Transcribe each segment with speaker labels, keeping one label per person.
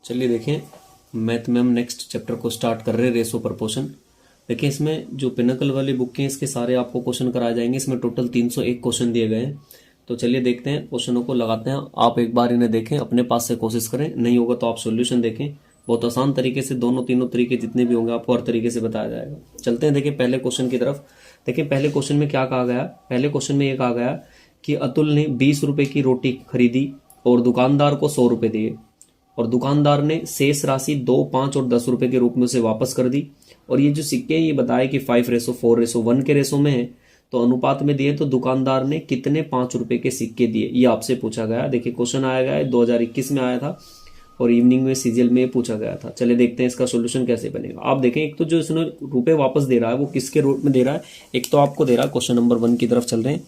Speaker 1: चलिए देखें, मैथ में हम नेक्स्ट चैप्टर को स्टार्ट कर रहे हैं, रेशो प्रपोर्शन। देखिए इसमें जो पिनकल वाली बुक है इसके सारे आपको क्वेश्चन कराए जाएंगे। इसमें टोटल 301 क्वेश्चन दिए गए हैं। तो चलिए देखते हैं, क्वेश्चनों को लगाते हैं। आप एक बार इन्हें देखें, अपने पास से कोशिश करें, नहीं होगा तो आप सॉल्यूशन देखें। बहुत आसान तरीके से दोनों तीनों तरीके जितने भी होंगे आपको हर तरीके से बताया जाएगा। चलते हैं देखिए पहले क्वेश्चन की तरफ। देखिए पहले क्वेश्चन में क्या कहा गया। पहले क्वेश्चन में ये कहा गया कि अतुल ने 20 रुपए की रोटी खरीदी और दुकानदार को 100 रुपए दिए, और दुकानदार ने शेष राशि 2, 5 और 10 रुपए के रूप में उसे वापस कर दी। और ये जो सिक्के हैं ये बताया कि 5:4:1 के रेशो में है, तो अनुपात में दिए। तो दुकानदार ने कितने 5 रुपए के सिक्के दिए, ये आपसे पूछा गया। देखिए क्वेश्चन आया गया है 2021 में आया था और इवनिंग में सीजीएल में पूछा गया था। चलिए देखते हैं इसका सोल्यूशन कैसे बनेगा। आप देखें, एक तो जो इसने रुपए वापस दे रहा है वो किसके रूप में दे रहा है। एक तो आपको दे रहा है, क्वेश्चन नंबर 1 की तरफ चल रहे हैं,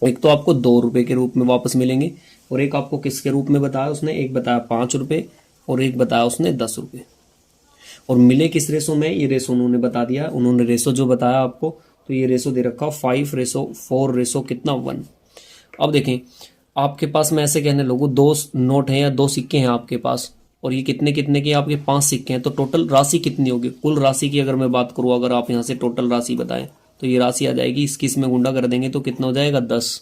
Speaker 1: एक तो आपको 2 रुपए के रूप में वापस मिलेंगे, और एक आपको किसके रूप में बताया उसने, एक बताया 5 रुपए और एक बताया उसने 10 रुपए। और मिले किस रेशो में, ये रेशो उन्होंने बता दिया। उन्होंने रेशो जो बताया आपको, तो ये रेशो दे रखा 5:4 कितना 1। अब देखें आपके पास, मैं ऐसे कहने लगूँ, 2 नोट हैं या 2 सिक्के हैं आपके पास, और ये कितने कितने के आपके 5 सिक्के हैं। तो टोटल राशि कितनी होगी, कुल राशि की अगर मैं बात करूँ, अगर आप यहाँ से टोटल राशि बताएं तो ये राशि आ जाएगी, इसमें गुंडा कर देंगे तो कितना हो जाएगा 10।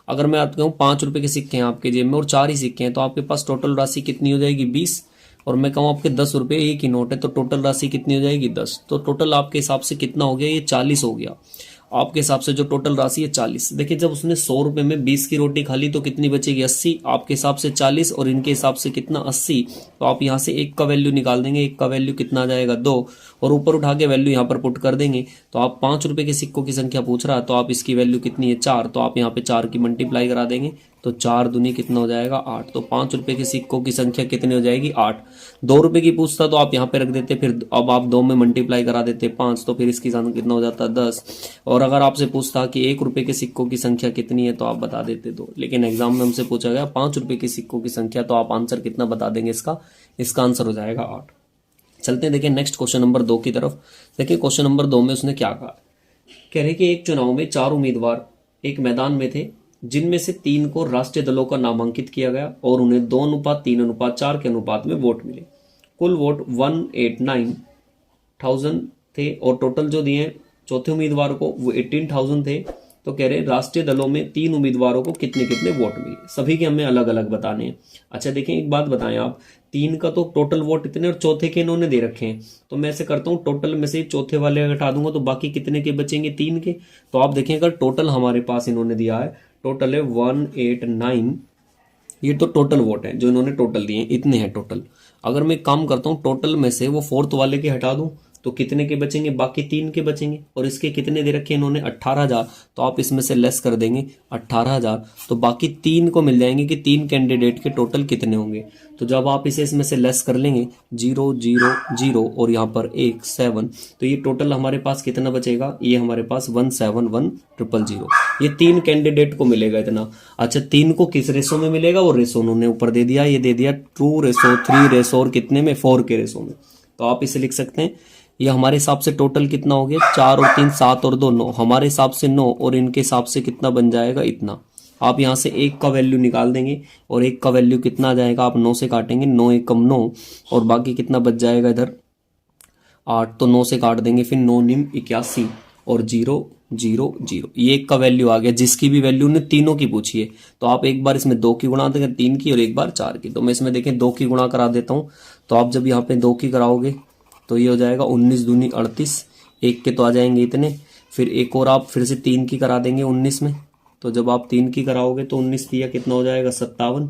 Speaker 1: अगर मैं आपको कहूँ 5 रुपए के सिक्के हैं आपके जेब में और 4 ही सिक्के हैं, तो आपके पास टोटल राशि कितनी हो जाएगी 20। और मैं कहूँ आपके 10 रुपए एक ही नोट है, तो टोटल राशि कितनी हो जाएगी 10। तो टोटल आपके हिसाब से कितना हो गया, ये 40 हो गया। आपके हिसाब से जो टोटल राशि है 40। देखिए जब उसने 100 रुपए में 20 की रोटी खा ली तो कितनी बचेगी 80। आपके हिसाब से 40 और इनके हिसाब से कितना 80। तो आप यहाँ से 1 का वैल्यू निकाल देंगे, 1 का वैल्यू कितना आ जाएगा 2, और ऊपर उठा के वैल्यू यहाँ पर पुट कर देंगे। तो आप 5 रुपए के सिक्कों की संख्या पूछ रहा है, तो आप इसकी वैल्यू कितनी है 4, तो आप यहाँ पे 4 की मल्टीप्लाई करा देंगे, तो 4 दूनी कितना हो जाएगा 8। तो 5 रुपए के सिक्कों की संख्या कितनी हो जाएगी 8। 2 रुपए की पूछता तो आप यहाँ पे रख देते, फिर अब आप 2 में मल्टीप्लाई करा देते 5, तो फिर इसकी संख्या कितना हो जाता 10। और अगर आपसे पूछता कि 1 रुपए के सिक्कों की संख्या कितनी है, तो आप बता देते 2। लेकिन एग्जाम में हमसे पूछा गया 5 रुपए के सिक्कों की संख्या, तो आप आंसर कितना बता देंगे इसका आंसर हो जाएगा 8। चलते हैं देखिए नेक्स्ट क्वेश्चन नंबर 2 की तरफ। देखिए क्वेश्चन नंबर 2 में उसने क्या कहा। कह रहे कि एक चुनाव में 4 उम्मीदवार एक मैदान में थे, जिनमें से 3 को राष्ट्रीय दलों का नामांकित किया गया और उन्हें 2:3:4 के अनुपात में वोट मिले। कुल वोट 189,000 थे और टोटल जो दिए चौथे उम्मीदवार को वो 18,000 थे। तो कह रहे राष्ट्रीय दलों में 3 उम्मीदवारों को कितने कितने वोट मिले, सभी के हमें अलग अलग बताने हैं। अच्छा देखें एक बात बताएं आप, 3 का तो टोटल वोट इतने और चौथे के इन्होंने दे रखे हैं, तो मैं ऐसे करता हूँ टोटल में से चौथे वाले हटा दूंगा तो बाकी कितने के बचेंगे 3 के। तो आप देखें अगर टोटल हमारे पास इन्होंने दिया है, टोटल है 189, ये तो टोटल वोट है जो इन्होंने टोटल दिए इतने हैं टोटल। अगर मैं काम करता हूँ टोटल में से वो 4th वाले के हटा दूं तो कितने के बचेंगे, बाकी 3 के बचेंगे। और इसके कितने दे रखे इन्होंने 18,000, तो आप इसमें से लेस कर देंगे 18,000, तो बाकी 3 को मिल जाएंगे कि 3 कैंडिडेट के टोटल कितने होंगे। तो जब आप इसे इसमें से लेस कर लेंगे 0 0 0 और यहाँ पर 1 7, तो ये टोटल हमारे पास कितना बचेगा, ये हमारे पास 171,000। ये 3 कैंडिडेट को मिलेगा इतना। अच्छा 3 को किस रेशो में मिलेगा, वो रेशो उन्होंने ऊपर दे दिया, ये दे दिया 2:3 रेशो और कितने में 4 के रेशो में। तो आप इसे लिख सकते हैं, ये हमारे हिसाब से टोटल कितना हो गया 4 और 3 7 और 2 9, हमारे हिसाब से 9 और इनके हिसाब से कितना बन जाएगा इतना। आप यहाँ से 1 का वैल्यू निकाल देंगे और 1 का वैल्यू कितना आ जाएगा, आप 9 से काटेंगे, 9 एकम 9 और बाकी कितना बच जाएगा इधर 8, तो 9 से काट देंगे, फिर 9 निम 81 और 0 0 0, ये 1 का वैल्यू आ गया, जिसकी भी वैल्यू ने तीनों की पूछी है। तो आप एक बार इसमें 2 की गुणा देंगे 3 की और एक बार 4 की। तो मैं इसमें देखें 2 की गुणा करा देता हूँ, तो आप जब यहाँ पे 2 की कराओगे तो ये हो जाएगा 19 दूनी 38, 1 के तो आ जाएंगे इतने, फिर एक और आप फिर से 3 की करा देंगे 19 में, तो जब आप 3 की कराओगे तो 19 दिया कितना हो जाएगा 57,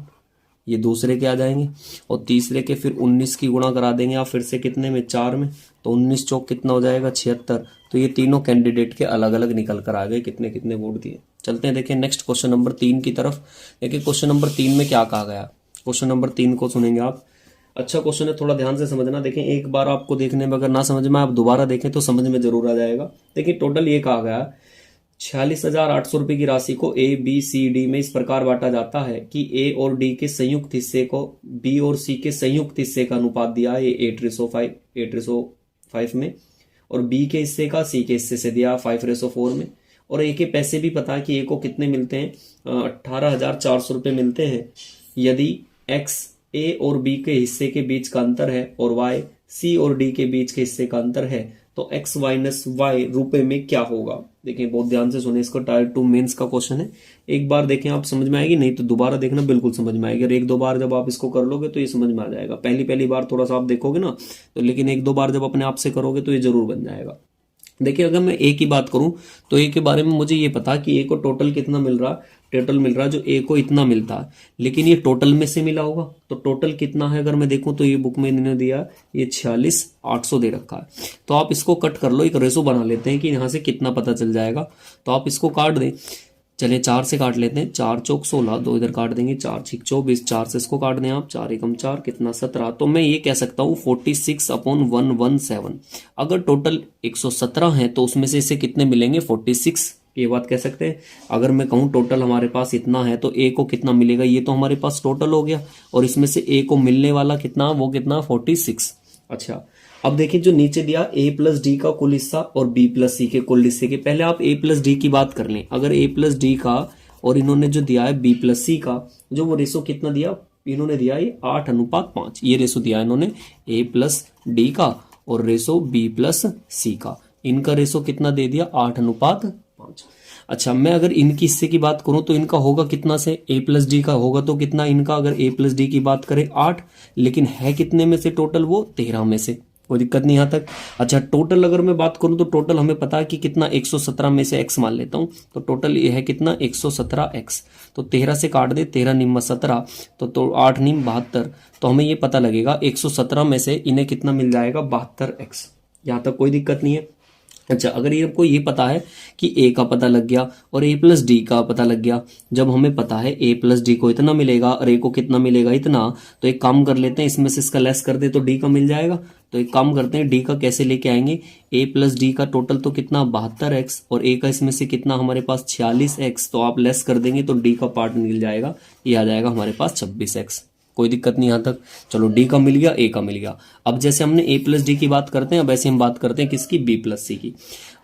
Speaker 1: ये दूसरे के आ जाएंगे, और तीसरे के फिर 19 की गुणा करा देंगे आप फिर से कितने में 4 में, तो 19 चौक कितना हो जाएगा 76। तो ये तीनों कैंडिडेट के अलग अलग निकल कर आ गए कितने कितने वोट दिए। चलते हैं देखिए नेक्स्ट क्वेश्चन नंबर 3 की तरफ। देखिए क्वेश्चन नंबर 3 में क्या कहा गया, क्वेश्चन नंबर 3 को सुनेंगे आप। अच्छा क्वेश्चन है, थोड़ा ध्यान से समझना। देखें एक बार आपको देखने में अगर ना समझ में आप दोबारा देखें तो समझ में जरूर आ जाएगा। देखिए टोटल ये कहा गया 46,800 रुपए की राशि को A B C D में इस प्रकार बांटा जाता है कि A और D के संयुक्त हिस्से को B और C के संयुक्त हिस्से का अनुपात दिया है 8:5 में, और B के हिस्से का C के हिस्से से दिया 5:4 में, और A के पैसे भी पता है कि A को कितने मिलते हैं 18,400 रुपये मिलते हैं। यदि X ए और बी के हिस्से के बीच का अंतर है और y सी और डी के बीच के हिस्से का अंतर है, तो x माइनस वाई रुपए में क्या होगा। देखिए बहुत ध्यान से सुने, इसका टायर 2 मेंस का क्वेश्चन है। एक बार देखें आप समझ में आएगी, नहीं तो दोबारा देखना बिल्कुल समझ में आएगी। और एक दो बार जब आप इसको कर लोगे तो ये समझ में आ जाएगा। पहली बार थोड़ा सा आप देखोगे ना तो, लेकिन एक दो बार जब अपने आप से करोगे तो ये जरूर बन जाएगा। देखिए अगर मैं ए की बात करूं तो ए के बारे में मुझे ये पता कि ए को टोटल कितना मिल रहा, टोटल मिल रहा जो ए को इतना मिलता है, लेकिन ये टोटल में से मिला होगा तो टोटल कितना है अगर मैं देखूं तो ये बुक में इन्होंने दिया ये 46,800 दे रखा है। तो आप इसको कट कर लो, एक रेशो बना लेते हैं कि यहाँ से कितना पता चल जाएगा। तो आप इसको काट दें, चलिए 4 से काट लेते हैं, 4 चौक 16, 2 इधर काट देंगे, 4 छीक 24, 4 से इसको काट दें आप, 4 एकम 4 कितना 17। तो मैं ये कह सकता हूँ 46/117। अगर टोटल 117 है तो उसमें से इसे कितने मिलेंगे 46, ये बात कह सकते हैं। अगर मैं कहूँ टोटल हमारे पास इतना है तो ए को कितना मिलेगा, ये तो हमारे पास टोटल हो गया और इसमें से ए को मिलने वाला कितना, वो कितना 46। अच्छा अब देखिए जो नीचे दिया a प्लस डी का कुल हिस्सा और b प्लस सी के कुल हिस्से के, पहले आप a प्लस डी की बात कर लें। अगर a प्लस डी का और इन्होंने जो दिया है b प्लस सी का, जो वो रेशो कितना दिया इन्होंने दिया ये 8:5, ये रेशो दिया इन्होंने a प्लस डी का और रेशो b प्लस सी का, इनका रेशो कितना दे दिया 8:5। अच्छा मैं अगर इनकी हिस्से की बात करूं तो इनका होगा कितना से, a प्लस डी का होगा तो कितना इनका, अगर a प्लस डी की बात करें 8, लेकिन है कितने में से टोटल, वो 13 में से, कोई दिक्कत नहीं यहाँ तक। अच्छा टोटल अगर मैं बात करूं तो टोटल हमें पता है कि कितना 117 में से x मान लेता हूं, तो टोटल ये है कितना 117x। तो 13 से काट दे, 13 निम्न 17, तो 8 निम्न 72। तो हमें ये पता लगेगा 117 में से इन्हें कितना मिल जाएगा 72x। यहाँ तक कोई दिक्कत नहीं है। अच्छा अगर ये आपको ये पता है कि a का पता लग गया और a प्लस डी का पता लग गया, जब हमें पता है a प्लस डी को इतना मिलेगा और a को कितना मिलेगा इतना, तो एक काम कर लेते हैं इसमें से इसका लेस कर दे तो d का मिल जाएगा। तो एक काम करते हैं d का कैसे लेके आएंगे, a प्लस डी का टोटल तो कितना 72x और a का इसमें से कितना हमारे पास 46x, तो आप लेस कर देंगे तो d का पार्ट मिल जाएगा, ये आ जाएगा हमारे पास 26x। कोई दिक्कत नहीं यहाँ तक। चलो डी का मिल गया, ए का मिल गया। अब जैसे हमने ए प्लस डी की बात करते हैं, अब ऐसे हम बात करते हैं किसकी, बी प्लस सी की।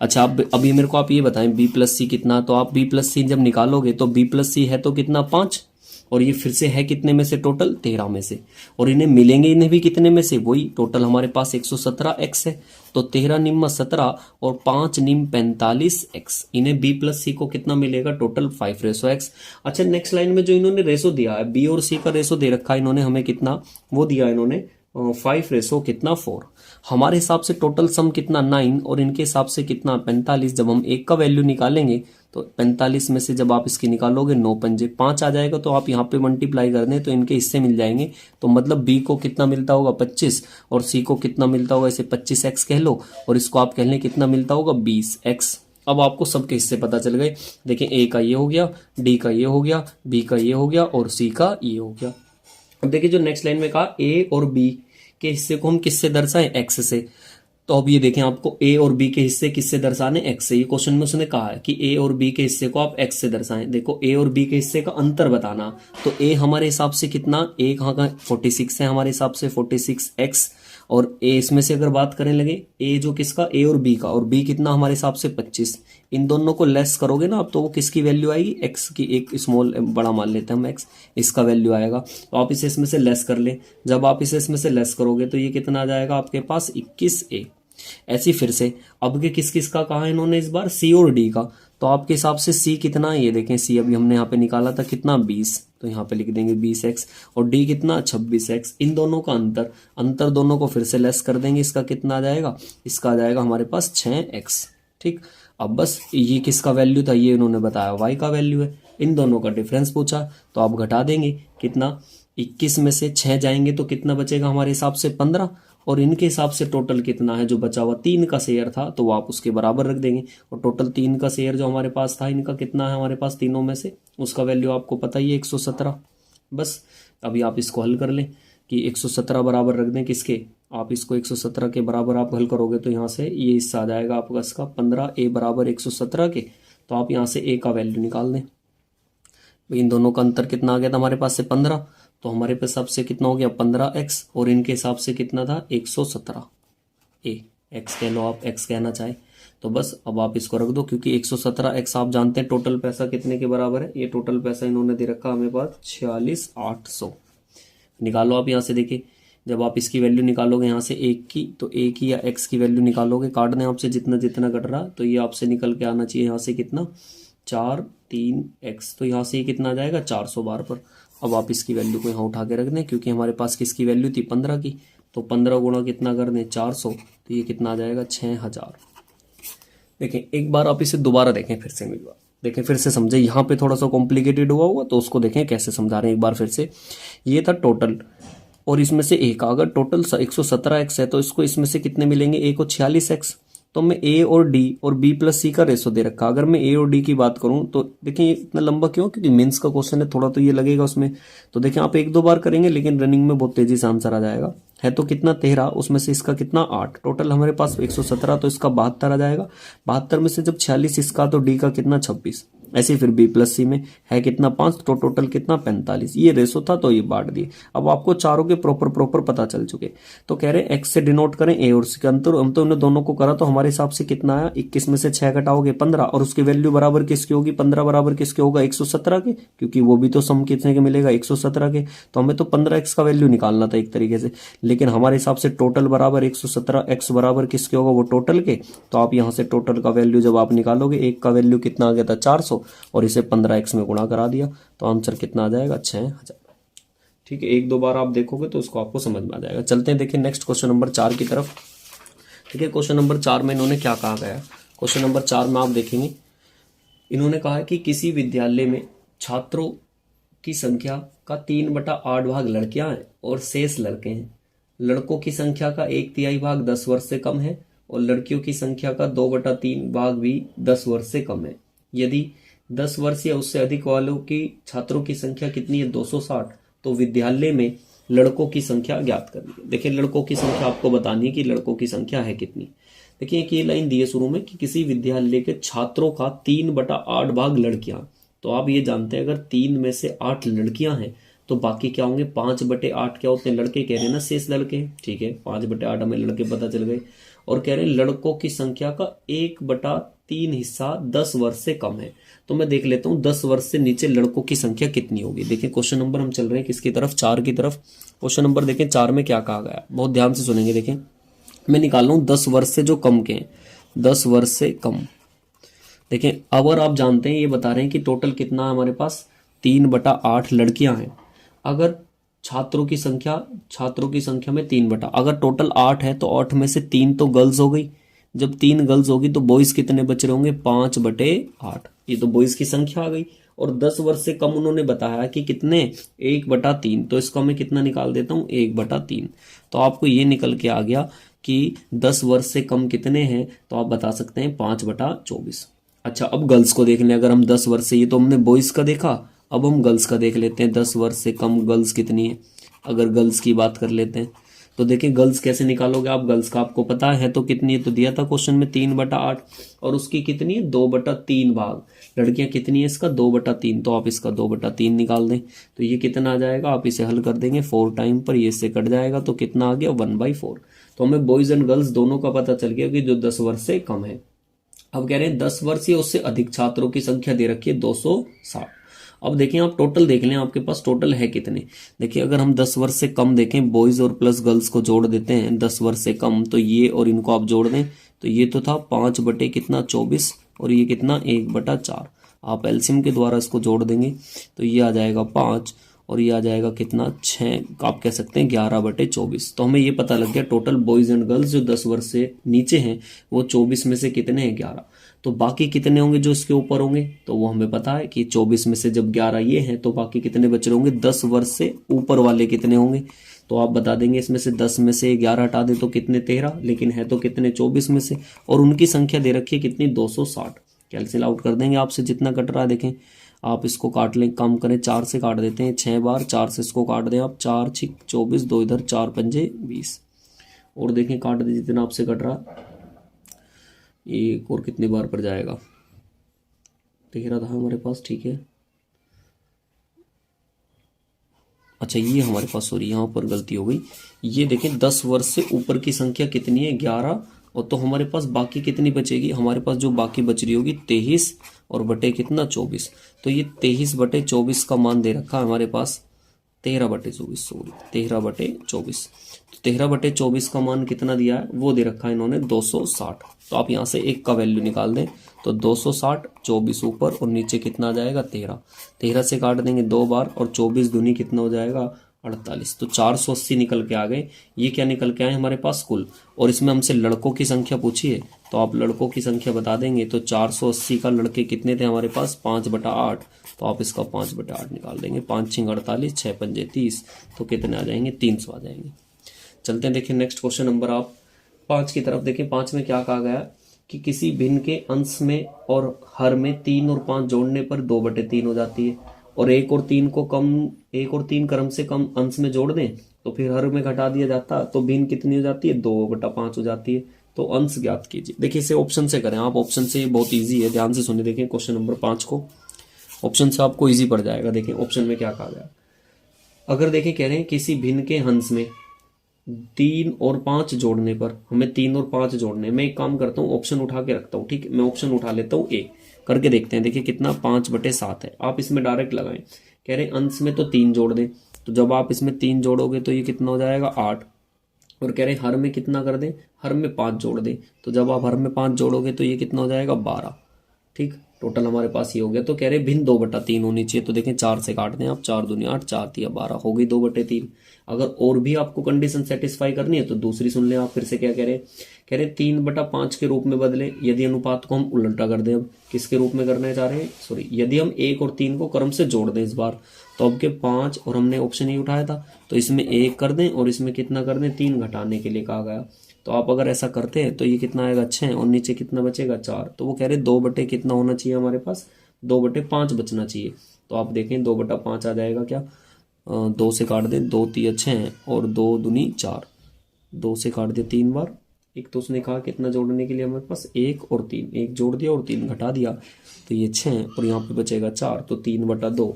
Speaker 1: अच्छा अब अभी मेरे को आप ये बताएं बी प्लस सी कितना, तो आप बी प्लस सी जब निकालोगे तो बी प्लस सी है तो कितना 5, और ये फिर से है कितने में से टोटल 13 में से, और इन्हें मिलेंगे इन्हें भी कितने में से, वही टोटल हमारे पास 117x है। तो 13 निम्न 17 और 5 निम्न 45x, इन्हें b प्लस सी को कितना मिलेगा टोटल 5/x। अच्छा नेक्स्ट लाइन में जो इन्होंने रेशो दिया है b और c का रेशो दे रखा है इन्होंने हमें कितना, वो दिया इन्होंने 5/4। हमारे हिसाब से टोटल सम कितना 9 और इनके हिसाब से कितना 45। जब हम एक का वैल्यू निकालेंगे तो 45 में से जब आप इसकी निकालोगे 9 पंजे 5 आ जाएगा, तो आप यहाँ पे मल्टीप्लाई कर दें तो इनके हिस्से मिल जाएंगे। तो मतलब b को कितना मिलता होगा 25 और c को कितना मिलता होगा, इसे 25x कह लो और इसको आप कह लें कितना मिलता होगा 20x। अब आपको सबके हिस्से पता चल गए। देखिए a का ये हो गया, d का ये हो गया, b का ये हो गया और c का ये हो गया। अब देखिए जो नेक्स्ट लाइन में कहा a और b के हिस्से को हम किससे दर्शाएं, x से। तो अब ये देखें आपको a और b के हिस्से किससे दर्शाने, x से। ये क्वेश्चन में उसने कहा है कि a और b के हिस्से को आप x से दर्शाएं। देखो a और b के हिस्से का अंतर बताना, तो a हमारे हिसाब से कितना, a कहाँ का 46 है हमारे हिसाब से 46x, और a इसमें से अगर बात करें लगे a जो किसका, a और b का, और b कितना हमारे हिसाब से 25। इन दोनों को लेस करोगे ना आप तो वो किसकी वैल्यू आएगी, x की, एक स्मॉल बड़ा मान लेते हैं हम x, इसका वैल्यू आएगा। तो आप इसे इसमें से लेस कर ले, जब आप इसे इसमें से लेस करोगे तो ये कितना आ जाएगा आपके पास 21a। ऐसी फिर से अब के किस किस का कहा इन्होंने इस बार, c और d का। तो आपके हिसाब से c कितना, ये देखें c अभी हमने यहाँ पे निकाला था कितना 20, तो यहाँ पे लिख देंगे 20x, और d कितना 26x। इन दोनों का अंतर दोनों को फिर से लेस कर देंगे, इसका कितना आ जाएगा, इसका आ जाएगा हमारे पास 6x। ठीक, अब बस ये किसका वैल्यू था, ये इन्होंने बताया y का वैल्यू है। इन दोनों का डिफरेंस पूछा तो आप घटा देंगे कितना, 21 में से 6 जाएंगे तो कितना बचेगा हमारे हिसाब से 15, और इनके हिसाब से टोटल कितना है जो बचा हुआ 3 का शेयर था तो वो आप उसके बराबर रख देंगे, और टोटल 3 का शेयर जो हमारे पास था इनका कितना है हमारे पास तीनों में से, उसका वैल्यू आपको पता ही है 117। बस अभी आप इसको हल कर लें कि 117 बराबर रख दें किसके, आप इसको 117 के बराबर आप हल करोगे तो यहाँ से ये हिस्सा आ जाएगा आपका इसका 15a बराबर 117 के। तो आप यहाँ से a का वैल्यू निकाल दें, इन दोनों का अंतर कितना आ गया था हमारे पास से 15, तो हमारे पास हिसाब से कितना हो गया 15x, और इनके हिसाब से कितना था 117 a, x कह लो आप, x कहना चाहे तो बस। अब आप इसको रख दो क्योंकि 117x आप जानते हैं टोटल पैसा कितने के बराबर है, ये टोटल पैसा इन्होंने दे रखा हमें पास 46,800। निकालो आप यहाँ से। देखिए जब आप इसकी वैल्यू निकालोगे यहाँ से एक की, तो एक की या एक्स की वैल्यू निकालोगे, काट दें आपसे जितना जितना कट रहा, तो ये आपसे निकल के आना चाहिए यहाँ से कितना 4 3 एक्स, तो यहाँ से ये कितना आ जाएगा 400 बार पर। अब आप इसकी वैल्यू को यहाँ उठा के रख दें, क्योंकि हमारे पास किसकी वैल्यू थी 15 की, तो 15 गुणा कितना कर दें 400, तो ये कितना आ जाएगा 6000। देखें एक बार आप इसे दोबारा देखें फिर से, मेरी बात देखें फिर से समझे, यहाँ पे थोड़ा सा कॉम्प्लिकेटेड हुआ होगा तो उसको देखें कैसे समझा रहे हैं एक बार फिर से। ये था टोटल, और इसमें से एक अगर टोटल 117 एक्स है तो इसको इसमें से कितने मिलेंगे, ए को 46 एक्स। तो मैं ए और डी और बी प्लस सी का रेशो दे रखा। अगर मैं ए और डी की बात करूं तो देखिए इतना लंबा क्यों, क्योंकि मेंस का क्वेश्चन है, थोड़ा तो ये लगेगा उसमें। तो देखिए आप एक दो बार करेंगे लेकिन रनिंग में बहुत तेजी से आंसर आ जाएगा। है तो कितना 13, उसमें से इसका कितना 8, टोटल हमारे पास 117, तो इसका 72 आ जाएगा। 72 में से जब 46 इसका, तो डी का कितना 26। ऐसे फिर बी प्लस सी में है कितना 5, तो टोटल कितना 45। ये रेशो था तो ये बांट दिए। अब आपको चारों के प्रॉपर पता चल चुके, तो कह रहे हैं एक्स से डिनोट करें ए और सी का अंतर। हम तो उन्हें दोनों को करा, तो हमारे हिसाब से कितना आया 21 में से 6 घटाओगे 15, और उसकी वैल्यू बराबर किसकी होगी 15 बराबर किसके होगा 117 के, क्योंकि वो भी तो सम कितने के मिलेगा 117 के। तो हमें तो 15 एक्स का वैल्यू निकालना था एक तरीके से, लेकिन हमारे हिसाब से टोटल बराबर 117 एक्स बराबर किसके होगा वो टोटल के। तो आप यहां से टोटल का वैल्यू जब आप निकालोगे, एक का वैल्यू कितना आ गया था 400, और इसे 15 एक्स में गुणा करा दिया, तो आंसर कितना आ जाएगा 6000। ठीक है, एक दो बार आप देखोगे तो उसको आपको समझ में आ जाएगा। चलते हैं देखिए नेक्स्ट क्वेश्चन नंबर 4 की तरफ। देखिए क्वेश्चन नंबर 4 में इन्होंने क्या कहा गया। क्वेश्चन नंबर 4 में आप देखेंगे इन्होंने कहा है कि किसी विद्यालय में छात्रों की संख्या का 3/8 भाग लड़कियां हैं और शेष लड़के हैं। लड़कों की संख्या का 1/3 भाग 10 वर्ष से कम है और लड़कियों की संख्या का 2/3 भाग भी 10 वर्ष से कम है। यदि 10 वर्ष या उससे अधिक वालों की छात्रों की संख्या कितनी है 260, तो विद्यालय में लड़कों की संख्या ज्ञात करनी है। देखिए लड़कों की संख्या आपको बतानी है कि लड़कों की संख्या है कितनी। देखिए एक ये लाइन दी है शुरू में कि किसी विद्यालय के छात्रों का 3/8 भाग लड़कियां, तो आप ये जानते हैं अगर 3 में से 8 लड़कियां हैं तो बाकी क्या होंगे 5/8 क्या होते हैं लड़के, कह रहे हैं ना शेष लड़के। ठीक है 5/8 हमें लड़के पता चल गए, और कह रहे हैं लड़कों की संख्या का 1/3 हिस्सा 10 वर्ष से कम है। तो मैं देख लेता हूं 10 वर्ष से नीचे लड़कों की संख्या कितनी होगी। देखिए क्वेश्चन नंबर हम चल रहे हैं किसकी तरफ 4 की तरफ। क्वेश्चन नंबर देखें 4 में क्या कहा गया, बहुत ध्यान से सुनेंगे। देखें मैं निकाल रहा हूं 10 वर्ष से जो कम के हैं, 10 वर्ष से कम। देखें अगर आप जानते हैं ये बता रहे हैं कि टोटल कितना है हमारे पास 3/8 लड़कियां हैं। अगर छात्रों की संख्या में 3 अगर टोटल 8 है तो 8 में से 3 तो गर्ल्स हो गई। जब 3 गर्ल्स होगी तो बॉयज कितने बच रहे होंगे 5/8, ये तो बॉयज की संख्या आ गई। और 10 वर्ष से कम उन्होंने बताया कि कितने 1/3, तो इसको मैं कितना निकाल देता हूं 1/3। तो आपको ये निकल के आ गया कि 10 वर्ष से कम कितने हैं, तो आप बता सकते हैं 5/24। अच्छा अब गर्ल्स को देख लें, अगर हम 10 वर्ष से, ये तो हमने बॉयज का देखा, अब हम गर्ल्स का देख लेते हैं 10 वर्ष से कम गर्ल्स कितनी है। अगर गर्ल्स की बात कर लेते हैं तो देखिए गर्ल्स कैसे निकालोगे आप, गर्ल्स का आपको पता है तो कितनी है, तो दिया था क्वेश्चन में 3/8, और उसकी कितनी है 2/3 भाग। लड़कियां कितनी है इसका 2/3, तो आप इसका 2/3 निकाल दें, तो ये कितना आ जाएगा, आप इसे हल कर देंगे 4 टाइम पर, ये इससे कट जाएगा तो कितना आ गया 1/4। तो हमें बॉयज एंड गर्ल्स दोनों का पता चल गया कि जो 10 वर्ष से कम है। अब कह रहे हैं 10 वर्ष या उससे अधिक छात्रों की संख्या दे रखी है 260। अब देखें आप टोटल देख लें आपके पास टोटल है कितने। देखिए अगर हम 10 वर्ष से कम देखें, बॉयज और प्लस गर्ल्स को जोड़ देते हैं 10 वर्ष से कम, तो ये और इनको आप जोड़ दें तो ये तो था 5/24 और ये कितना 1/4। आप एलसीएम के द्वारा इसको जोड़ देंगे तो ये आ जाएगा 5 और ये आ जाएगा कितना 6, आप कह सकते हैं 11/24। तो हमें ये पता लग गया टोटल बॉयज एंड गर्ल्स जो 10 वर्ष से नीचे हैं वो 24 में से कितने हैं 11। तो बाकी कितने होंगे जो इसके ऊपर होंगे, तो वो हमें पता है कि 24 में से जब 11 ये हैं तो बाकी कितने बच रहे होंगे 10 वर्ष से ऊपर वाले कितने होंगे। तो आप बता देंगे इसमें से 10 में से 11 हटा दे तो कितने 13, लेकिन है तो कितने 24 में से, और उनकी संख्या दे रखी है कितनी 260। कैंसिल आउट कर देंगे आपसे जितना कट रहा है। देखें आप इसको काट लें, कम करें 4 से काट देते हैं 6 बार, 4 से इसको काट दें आप 4 6 24, 2 इधर 4 पंजे 20, और देखें काट दे जितना आपसे कट रहा, एक और कितनी बार पर जाएगा 13 था हमारे पास। ठीक है अच्छा ये हमारे पास सॉरी यहाँ पर गलती हो गई। ये देखें 10 वर्ष से ऊपर की संख्या कितनी है 11, और तो हमारे पास बाकी कितनी बचेगी, हमारे पास जो बाकी बच रही होगी 23 और बटे कितना 24। तो ये 23/24 का मान दे रखा है हमारे पास 13/24, सॉरी 13/24। तो 13/24 का मान कितना दिया है वो दे रखा है इन्होंने 260। तो आप यहाँ से 1 का वैल्यू निकाल दें तो 260, 24 ऊपर और नीचे कितना आ जाएगा 13। 13 से काट देंगे 2 बार और 24 दूनी कितना हो जाएगा 48। तो 480 निकल के आ गए। ये क्या निकल के आए हमारे पास कुल, और इसमें हमसे लड़कों की संख्या पूछी है तो आप लड़कों की संख्या बता देंगे। तो 480 का लड़के कितने थे हमारे पास 5/8। तो आप इसका 5/8 निकाल देंगे। 5 6 48, 6 पंजे 30, तो कितने आ जाएंगे 300 आ जाएंगे। चलते हैं देखिए नेक्स्ट क्वेश्चन नंबर आप 5 की तरफ देखिए। 5 में क्या कहा गया कि किसी भिन्न के अंश में और हर में 3 और 5 जोड़ने पर 2/3 हो जाती है, और 1 और 3 को कम 1 और 3 क्रम से कम अंश में जोड़ दें तो फिर हर में घटा दिया जाता, तो भिन्न कितनी हो जाती है 2/5 हो जाती है। तो अंश ज्ञात कीजिए। देखिए इसे ऑप्शन से करें आप, ऑप्शन से बहुत ईजी है, ध्यान से सुनिए। देखिए क्वेश्चन नंबर 5 को ऑप्शन से आपको ईजी पड़ जाएगा। देखिए ऑप्शन में क्या कहा गया। अगर देखिए कह रहे हैं किसी भिन्न के अंश में 3 और 5 जोड़ने पर, हमें 3 और 5 जोड़ने, मैं एक काम करता हूँ ऑप्शन उठा के रखता हूँ, ठीक है। मैं ऑप्शन उठा लेता हूँ ए, करके देखते हैं। देखिए कितना 5/7 है। आप इसमें डायरेक्ट लगाएं। कह रहे अंश में तो 3 जोड़ दें, तो जब आप इसमें 3 जोड़ोगे तो ये कितना हो जाएगा 8। और कह रहे हर में कितना कर दें, हर में 5 जोड़ दें, तो जब आप हर में 5 जोड़ोगे तो ये कितना हो जाएगा 12। ठीक, टोटल हमारे पास ये हो गया। तो कह रहे भिन्न 2/3 होनी चाहिए। तो देखें 4 से काट दें आप, 4 दूनी 8, 4 तिया 12, हो गई 2/3। अगर और भी आपको कंडीशन सेटिस्फाई करनी है तो दूसरी सुन लें आप फिर से। क्या कह रहे 3/5 के रूप में बदले यदि अनुपात को हम उल्टा कर दें। अब किसके रूप में करना चाह रहे हैं, सॉरी, यदि हम 1 और 3 को क्रम से जोड़ दें इस बार, तो अब के 5 और हमने ऑप्शन ही उठाया था तो इसमें 1 कर दें और इसमें कितना कर दें 3 घटाने के लिए कहा गया। तो आप अगर ऐसा करते हैं तो ये कितना आएगा 6 और नीचे कितना बचेगा 4। तो वो कह रहे 2 बटे कितना होना चाहिए हमारे पास 2/5 बचना चाहिए। तो आप देखें 2/5 आ जाएगा क्या, 2 से काट दें, 2 तिया 6 और 2 दूनी 4, 2 से काट दिया 3 बार। एक तो उसने कहा कितना जोड़ने के लिए हमारे पास 1 और 3, 1 जोड़ दिया और 3 घटा दिया, तो ये 6 और यहाँ पे बचेगा 4, तो 3/2।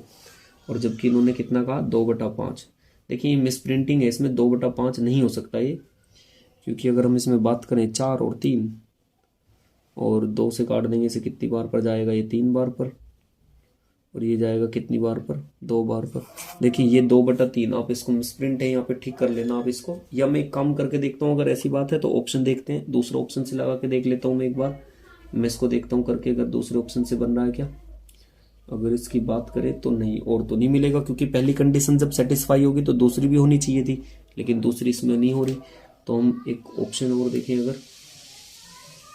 Speaker 1: और जबकि इन्होंने कितना कहा 2/5। देखिए ये मिसप्रिंटिंग है, इसमें 2/5 नहीं हो सकता ये, क्योंकि अगर हम इसमें बात करें 4 और 3 और 2 से काट देंगे इसे कितनी बार पर जाएगा, ये 3 बार पर, और ये जाएगा कितनी बार पर 2 बार पर। देखिए ये 2/3, आप इसको मिसप्रिंट है यहाँ पे ठीक कर लेना आप इसको। या मैं एक काम करके देखता हूँ, अगर ऐसी बात है तो ऑप्शन देखते हैं, दूसरा ऑप्शन से लगा के देख लेता हूँ मैं एक बार। मैं इसको देखता हूँ करके अगर दूसरे ऑप्शन से बन रहा है क्या। अगर इसकी बात करें तो नहीं, और तो नहीं मिलेगा, क्योंकि पहली कंडीशन जब सेटिस्फाई होगी तो दूसरी भी होनी चाहिए थी, लेकिन दूसरी इसमें नहीं हो रही। तो हम एक ऑप्शन और देखें।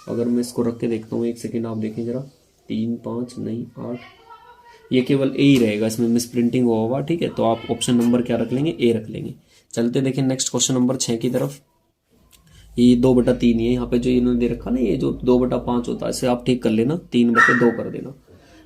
Speaker 1: अगर मैं इसको रख के देखता हूँ, एक सेकेंड आप देखें जरा, 3 5 नहीं 8, ये केवल ए ही रहेगा, इसमें मिस प्रिंटिंग होगा, ठीक है। तो आप ऑप्शन नंबर क्या रख लेंगे, ए रख लेंगे। चलते देखें नेक्स्ट क्वेश्चन नंबर 6 की तरफ। ये 2/3 है यहाँ पे जो इन्होंने दे रखा ना, ये जो 2/5 होता है इसे आप ठीक कर लेना, 3/2 कर देना।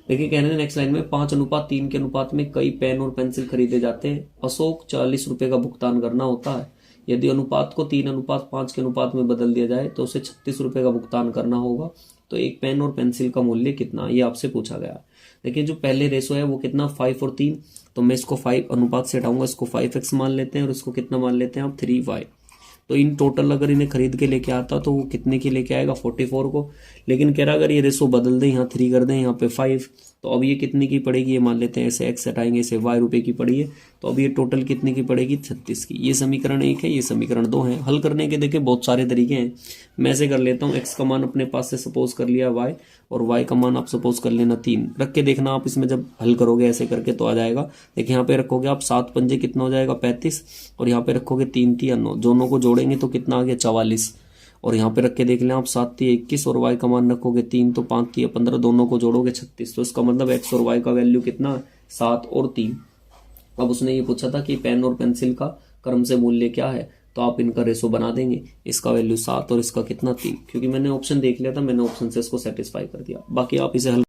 Speaker 1: देखिए कहने नेक्स्ट लाइन में 5:3 के अनुपात में कई पेन और पेंसिल खरीदे जाते हैं। अशोक 40 रुपए का भुगतान करना होता है। यदि अनुपात को 3:5 के अनुपात में बदल दिया जाए तो उसे 36 रुपए का भुगतान करना होगा। तो एक पेन और पेंसिल का मूल्य कितना, ये आपसे पूछा गया। देखिए जो पहले रेशो है वो कितना 5 और 3, तो मैं इसको 5 अनुपात से हटाऊंगा, इसको 5x मान लेते हैं और इसको कितना मान लेते हैं आप 3y। तो इन टोटल अगर इन्हें खरीद के लेके आता तो वो कितने की लेके आएगा 44 को। लेकिन कह रहा अगर ये रेशो बदल दें, यहाँ 3 कर दें, यहाँ पे 5, तो अब ये कितने की पड़ेगी, ये मान लेते हैं इसे x हटाएंगे, इसे y रुपए की पड़ी है, तो अब ये टोटल कितने की पड़ेगी 36 की। ये समीकरण 1 है, ये समीकरण 2 है। हल करने के देखिए बहुत सारे तरीके हैं, मैं ऐसे कर लेता हूँ। x का मान अपने पास से सपोज कर लिया y, और y का मान आप सपोज कर लेना 3, रख के देखना आप इसमें जब हल करोगे ऐसे करके तो आ जाएगा। देखिए यहाँ पे रखोगे आप 7 पंजे कितना हो जाएगा 35, और यहाँ पे रखोगे 3 3 9, दोनों को जोड़ेंगे तो कितना आ गया 44, और यहाँ पे रख के देख लें आप 7 3 21, और y का मान रखोगे 3, तो 5 3 15, दोनों को जोड़ोगे 36। तो इसका मतलब x और y का वैल्यू कितना 7 और 3। अब उसने ये पूछा था कि पेन और पेंसिल का क्रम से मूल्य क्या है, तो आप इनका रेशो बना देंगे, इसका वैल्यू 7 और इसका कितना 3, क्योंकि मैंने ऑप्शन देख लिया था, मैंने ऑप्शन से इसको सेटिस्फाई कर दिया। बाकी आप इसे हल